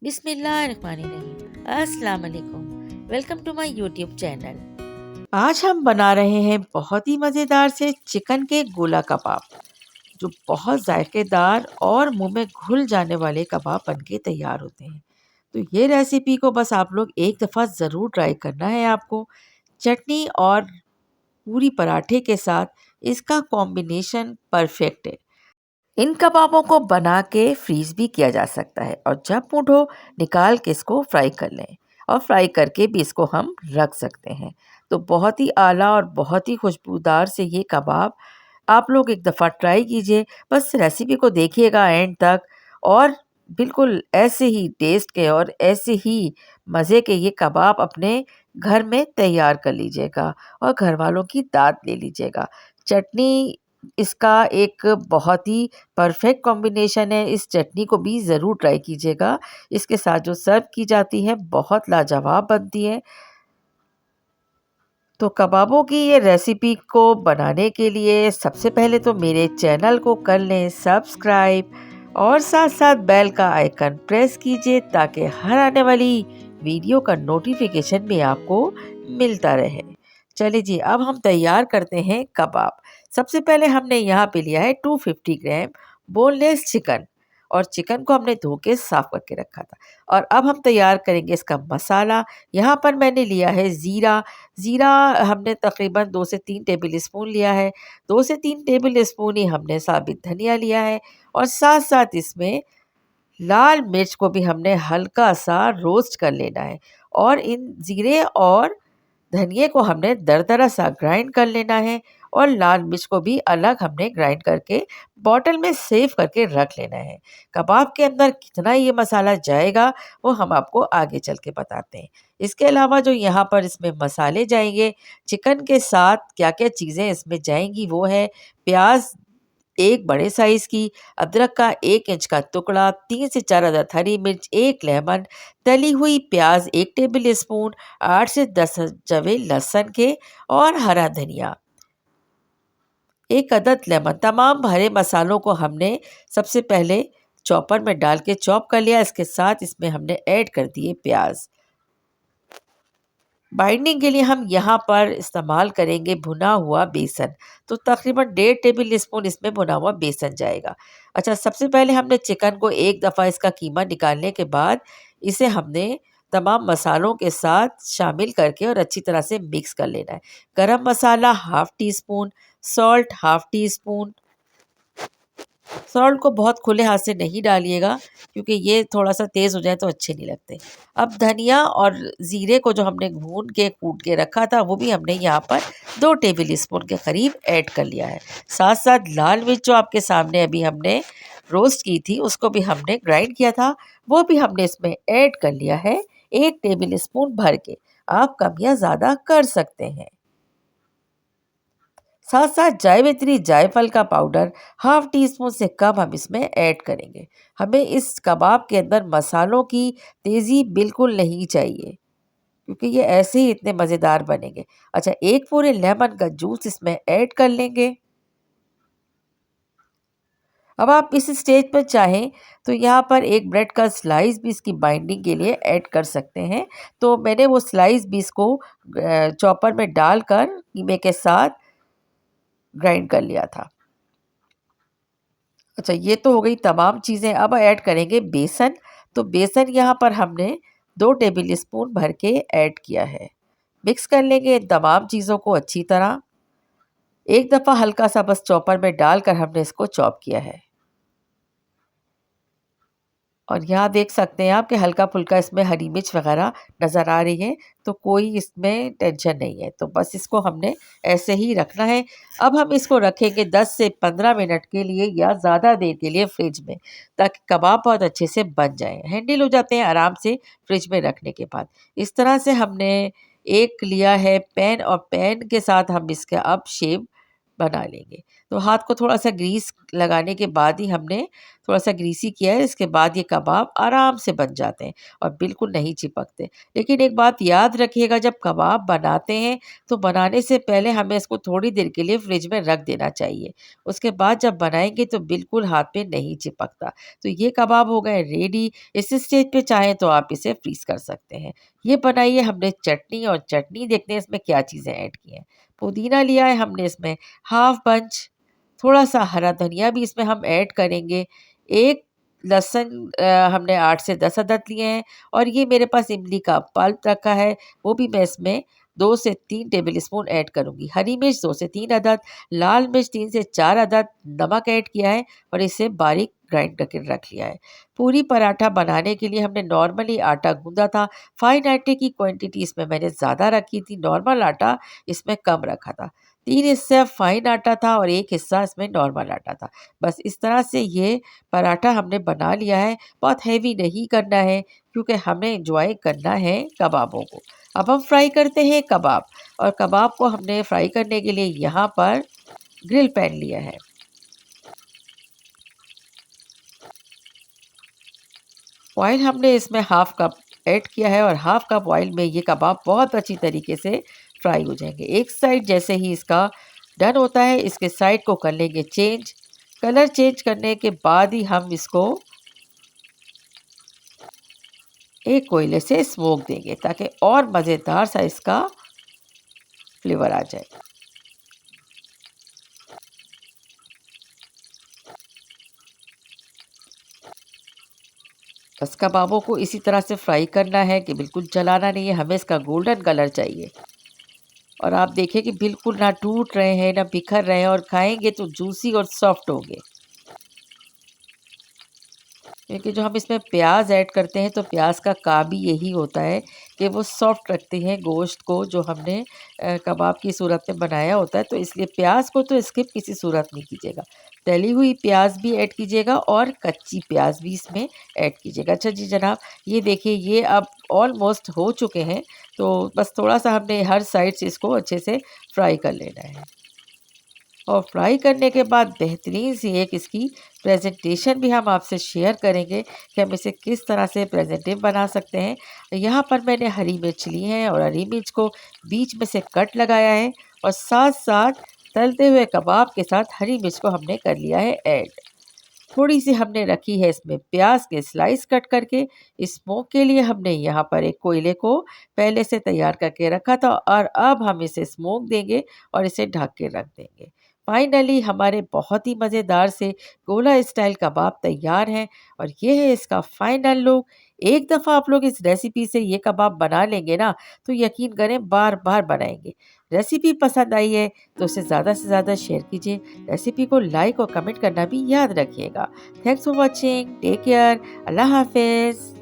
बिस्मिल्लाहिर्रहमानिर्रहीम। अस्सलाम वालेकुम। Welcome to my YouTube channel. आज हम बना रहे हैं बहुत ही मज़ेदार से चिकन के गोला कबाब, जो बहुत जायकेदार और मुंह में घुल जाने वाले कबाब बनके तैयार होते हैं। तो ये रेसिपी को बस आप लोग एक दफ़ा ज़रूर ट्राई करना है आपको। चटनी और पूरी पराठे के साथ इसका कॉम्बिनेशन परफेक्ट है। इन कबाबों को बना के फ्रीज भी किया जा सकता है और जब मूड हो निकाल के इसको फ्राई कर लें और फ्राई करके भी इसको हम रख सकते हैं। तो बहुत ही आला और बहुत ही खुशबूदार से ये कबाब आप लोग एक दफ़ा ट्राई कीजिए। बस रेसिपी को देखिएगा एंड तक और बिल्कुल ऐसे ही टेस्ट के और ऐसे ही मज़े के ये कबाब अपने घर में तैयार कर लीजिएगा और घर वालों की दाद ले लीजिएगा। चटनी इसका एक बहुत ही परफेक्ट कॉम्बिनेशन है। इस चटनी को भी ज़रूर ट्राई कीजिएगा। इसके साथ जो सर्व की जाती है बहुत लाजवाब बनती है। तो कबाबों की ये रेसिपी को बनाने के लिए सबसे पहले तो मेरे चैनल को कर लें सब्सक्राइब और साथ साथ बेल का आइकन प्रेस कीजिए ताकि हर आने वाली वीडियो का नोटिफिकेशन भी आपको मिलता रहे। चलिए जी, अब हम तैयार करते हैं कबाब। सबसे पहले हमने यहाँ पे लिया है 250 ग्राम बोनलेस चिकन और चिकन को हमने धो के साफ करके रखा था। और अब हम तैयार करेंगे इसका मसाला। यहाँ पर मैंने लिया है ज़ीरा। ज़ीरा हमने तकरीबन 2 से 3 टेबल स्पून लिया है। 2 से 3 टेबल स्पून ही हमने साबित धनिया लिया है और साथ-साथ इसमें लाल मिर्च को भी हमने हल्का-सा रोस्ट कर लेना है और इन ज़ीरे और धनिये को हमने दरदरा सा ग्राइंड कर लेना है और लाल मिर्च को भी अलग हमने ग्राइंड करके बॉटल में सेव करके रख लेना है। कबाब के अंदर कितना ये मसाला जाएगा वो हम आपको आगे चल के बताते हैं। इसके अलावा जो यहाँ पर इसमें मसाले जाएंगे चिकन के साथ क्या-क्या चीज़ें इसमें जाएंगी वो है प्याज एक बड़े साइज़ की, अदरक का 1 इंच का टुकड़ा, 3 से 4 अदद हरी मिर्च, 1 लेमन, तली हुई प्याज़ 1 टेबल स्पून, 8 से 10 जवे लहसुन के और हरा धनिया, 1 अदद लेमन। तमाम हरे मसालों को हमने सबसे पहले चॉपर में डाल के चॉप कर लिया। इसके साथ इसमें हमने ऐड कर दिए प्याज़। बाइंडिंग के लिए हम यहाँ पर इस्तेमाल करेंगे भुना हुआ बेसन। तो तकरीबन 1.5 टेबल स्पून इसमें भुना हुआ बेसन जाएगा। अच्छा, सबसे पहले हमने चिकन को एक दफ़ा इसका कीमा निकालने के बाद इसे हमने तमाम मसालों के साथ शामिल करके और अच्छी तरह से मिक्स कर लेना है। Garam masala half teaspoon, salt half teaspoon. Salt को बहुत खुले हाथ से नहीं डालिएगा क्योंकि ये थोड़ा-सा तेज़ हो जाए तो अच्छे नहीं लगते। अब धनिया और ज़ीरे को जो हमने भून के कूट के रखा था वो भी हमने यहाँ पर 2 टेबल स्पून के करीब ऐड कर लिया है। साथ-साथ लाल मिर्च जो आपके सामने अभी हमने रोस्ट की थी उसको भी हमने ग्राइंड किया था, वो भी हमने इसमें ऐड कर लिया है 1 टेबल स्पून भर के। आप कम या ज़्यादा कर सकते हैं। साथ-साथ जावित्री जायफल का पाउडर हाफ़ टी स्पून से कम हम इसमें ऐड करेंगे। हमें इस कबाब के अंदर मसालों की तेज़ी बिल्कुल नहीं चाहिए क्योंकि ये ऐसे ही इतने मज़ेदार बनेंगे। अच्छा, 1 पूरे लेमन का जूस इसमें ऐड कर लेंगे। अब आप इस स्टेज पर चाहें तो यहाँ पर एक ब्रेड का स्लाइस भी इसकी बाइंडिंग के लिए ऐड कर सकते हैं। तो मैंने वो स्लाइस भी इसको चॉपर में डालकर कीमे के साथ ग्राइंड कर लिया था। अच्छा, ये तो हो गई तमाम चीज़ें। अब ऐड करेंगे बेसन। तो बेसन यहाँ पर हमने 2 टेबल स्पून भर के ऐड किया है। मिक्स कर लेंगे इन तमाम चीज़ों को अच्छी तरह। एक दफ़ा हल्का-सा बस चॉपर में डालकर हमने इसको चॉप किया है। और यहाँ देख सकते हैं आप कि हल्का-फुल्का इसमें हरी मिर्च वग़ैरह नज़र आ रही है, तो कोई इसमें टेंशन नहीं है। तो बस इसको हमने ऐसे ही रखना है। अब हम इसको रखेंगे 10 से 15 मिनट के लिए या ज़्यादा देर के लिए फ्रिज में, ताकि कबाब बहुत अच्छे से बन जाएँ, हैंडल हो जाते हैं आराम से फ्रिज में रखने के बाद। इस तरह से हमने एक लिया है पैन और पैन के साथ हम इसका अब शेप बना लेंगे। तो हाथ को थोड़ा-सा ग्रीस लगाने के बाद ही हमने थोड़ा-सा ग्रीसी किया है, इसके बाद ये कबाब आराम से बन जाते हैं और बिल्कुल नहीं चिपकते। लेकिन एक बात याद रखिएगा, जब कबाब बनाते हैं तो बनाने से पहले हमें इसको थोड़ी देर के लिए फ्रिज में रख देना चाहिए। उसके बाद जब बनाएँगे तो बिल्कुल हाथ पे नहीं चिपकता। तो ये कबाब हो गए रेडी। इस स्टेज पे चाहें तो आप इसे फ्रीज़ कर सकते हैं। ये बनाइए हमने चटनी, और चटनी देखते हैं इसमें क्या चीज़ें ऐड की हैं। पुदीना लिया है हमने इसमें हाफ बंच, थोड़ा-सा हरा धनिया भी इसमें हम ऐड करेंगे। एक लहसुन हमने 8 से 10 अदद लिए हैं, और ये मेरे पास इमली का पल्प रखा है, वो भी मैं इसमें 2 से 3 टेबल स्पून ऐड करूँगी। हरी मिर्च 2 से 3 अदद, लाल मिर्च 3 से 4 अदद, नमक ऐड किया है और इसे बारीक ग्राइंड करके रख लिया है। पूरी पराठा बनाने के लिए हमने नॉर्मली आटा गूँधा था। फाइन आटे की क्वांटिटी इसमें मैंने ज़्यादा रखी थी, नॉर्मल आटा इसमें कम रखा था। 3 हिस्सा फाइन आटा था और 1 हिस्सा इसमें नॉर्मल आटा था। बस इस तरह से ये पराठा हमने बना लिया है। बहुत हेवी नहीं करना है क्योंकि हमें एन्जॉय करना है कबाबों को। अब हम फ्राई करते हैं कबाब, और कबाब को हमने फ्राई करने के लिए यहाँ पर ग्रिल पैन लिया है। ऑयल हमने इसमें हाफ कप ऐड किया है, और हाफ कप ऑयल में ये कबाब बहुत अच्छी तरीके से फ्राई हो जाएंगे। एक साइड जैसे ही इसका डन होता है, इसके साइड को कर लेंगे चेंज। कलर चेंज करने के बाद ही हम इसको एक कोयले से स्मोक देंगे ताकि और मज़ेदार सा इसका फ्लेवर आ जाए। बस कबाबों को इसी तरह से फ्राई करना है कि बिल्कुल जलाना नहीं है, हमें इसका गोल्डन कलर चाहिए। और आप देखिए कि बिल्कुल ना टूट रहे हैं, ना बिखर रहे हैं, और खाएँगे तो जूसी और सॉफ्ट होंगे। क्योंकि जो हम इसमें प्याज ऐड करते हैं तो प्याज का काम ही यही होता है कि वो सॉफ्ट रखती हैं गोश्त को, जो हमने कबाब की सूरत में बनाया होता है। तो इसलिए प्याज को तो स्किप किसी सूरत नहीं कीजिएगा। तली हुई प्याज भी ऐड कीजिएगा और कच्ची प्याज भी इसमें ऐड कीजिएगा। अच्छा जी जनाब, ये देखिए ये अब ऑलमोस्ट हो चुके हैं। तो बस थोड़ा-सा हमने हर साइड से इसको अच्छे से फ्राई कर लेना है। और फ्राई करने के बाद बेहतरीन सी एक इसकी प्रेजेंटेशन भी हम आपसे शेयर करेंगे कि हम इसे किस तरह से प्रेजेंटेटिव बना सकते हैं। यहाँ पर मैंने हरी मिर्च ली है और हरी मिर्च को बीच में से कट लगाया है, और साथ साथ तलते हुए कबाब के साथ हरी मिर्च को हमने कर लिया है ऐड। थोड़ी सी हमने रखी है इसमें प्याज के स्लाइस कट करके। स्मोक के लिए हमने यहाँ पर एक कोयले को पहले से तैयार करके रखा था, और अब हम इसे स्मोक देंगे और इसे ढक के रख देंगे। फाइनली हमारे बहुत ही मज़ेदार से गोला स्टाइल कबाब तैयार हैं, और ये है इसका फाइनल लुक। एक दफ़ा आप लोग इस रेसिपी से ये कबाब बना लेंगे ना, तो यकीन करें बार बार बनाएंगे। रेसिपी पसंद आई है तो उसे ज़्यादा से ज़्यादा शेयर कीजिए। रेसिपी को लाइक और कमेंट करना भी याद रखिएगा। Thanks for watching, take care, Allah हाफिज़।